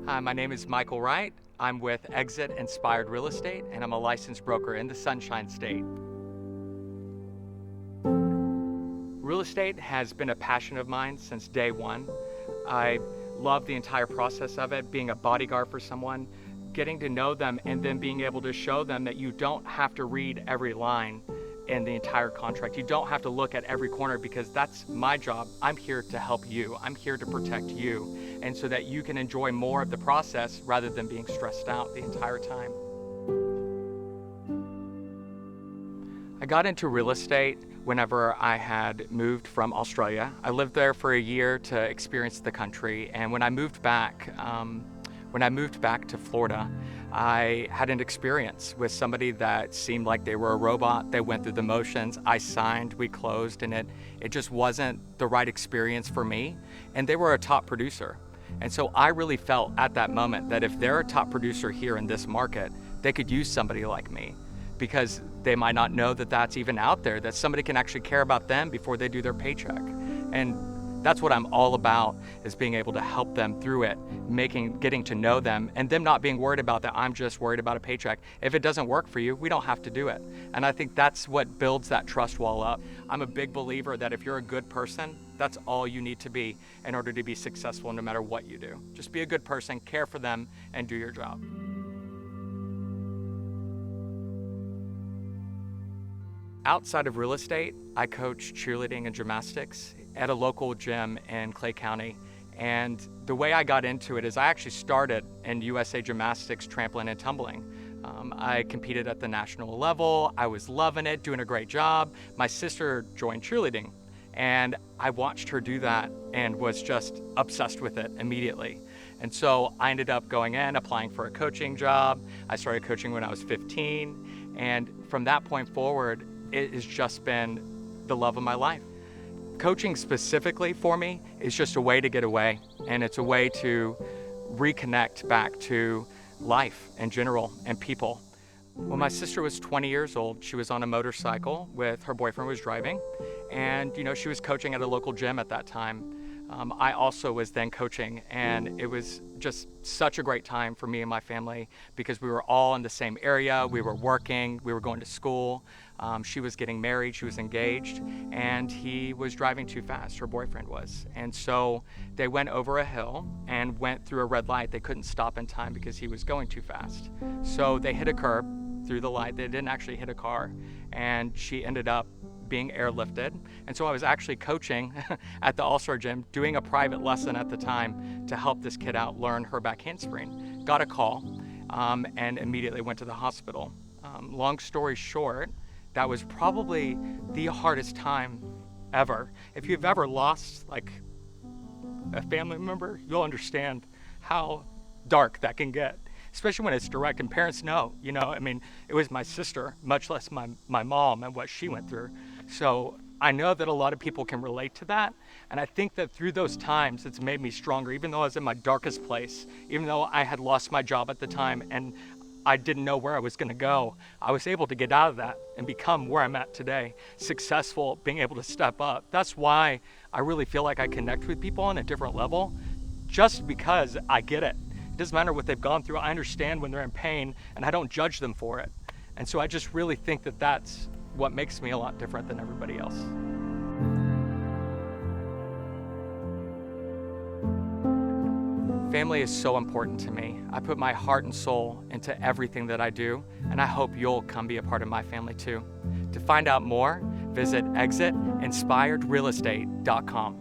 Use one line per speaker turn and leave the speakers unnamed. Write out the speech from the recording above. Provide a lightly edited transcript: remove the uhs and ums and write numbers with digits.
Hi, my name is Michael Wright. I'm with Exit Inspired Real Estate, and I'm a licensed broker in the Sunshine State. Real estate has been a passion of mine since day one. I love the entire process of it, being a bodyguard for someone, getting to know them, and then being able to show them that you don't have to read every line in the entire contract. You don't have to look at every corner, because that's my job. I'm here to help you. I'm here to protect you, and so that you can enjoy more of the process rather than being stressed out the entire time. I got into real estate whenever I had moved from Australia. I lived there for a year to experience the country, and when I moved back to Florida, I had an experience with somebody that seemed like they were a robot. They went through the motions. I signed, we closed, and it just wasn't the right experience for me. And they were a top producer. And so I really felt at that moment that if they're a top producer here in this market, they could use somebody like me, because they might not know that that's even out there, that somebody can actually care about them before they do their paycheck. And that's what I'm all about, is being able to help them through it, getting to know them, and them not being worried about that I'm just worried about a paycheck. If it doesn't work for you, we don't have to do it. And I think that's what builds that trust wall up. I'm a big believer that if you're a good person, that's all you need to be in order to be successful no matter what you do. Just be a good person, care for them, and do your job. Outside of real estate, I coach cheerleading and gymnastics at a local gym in Clay County. And the way I got into it is I actually started in USA Gymnastics, trampoline and tumbling. I competed at the national level. I was loving it, doing a great job. My sister joined cheerleading, and I watched her do that and was just obsessed with it immediately. And so I ended up going in, applying for a coaching job. I started coaching when I was 15. And from that point forward, it has just been the love of my life. Coaching specifically for me is just a way to get away, and it's a way to reconnect back to life in general and people. When my sister was 20 years old, she was on a motorcycle with her boyfriend was driving, and she was coaching at a local gym at that time. I also was then coaching, and it was just such a great time for me and my family, because we were all in the same area. We were working, we were going to school. She was getting married, she was engaged, and he was driving too fast, her boyfriend was. And so they went over a hill and went through a red light. They couldn't stop in time because he was going too fast. So they hit a curb through the light. They didn't actually hit a car, and she ended up being airlifted. And so I was actually coaching at the All-Star Gym, doing a private lesson at the time to help this kid out learn her back handspring. Got a call and immediately went to the hospital. Long story short, that was probably the hardest time ever. If you've ever lost like a family member, you'll understand how dark that can get, especially when it's direct, and parents know, it was my sister, much less my mom and what she went through. So I know that a lot of people can relate to that. And I think that through those times, it's made me stronger. Even though I was in my darkest place, even though I had lost my job at the time and I didn't know where I was gonna go, I was able to get out of that and become where I'm at today, successful, being able to step up. That's why I really feel like I connect with people on a different level, just because I get it. It doesn't matter what they've gone through. I understand when they're in pain, and I don't judge them for it. And so I just really think that that's what makes me a lot different than everybody else. Family is so important to me. I put my heart and soul into everything that I do, and I hope you'll come be a part of my family too. To find out more, visit exitinspiredrealestate.com.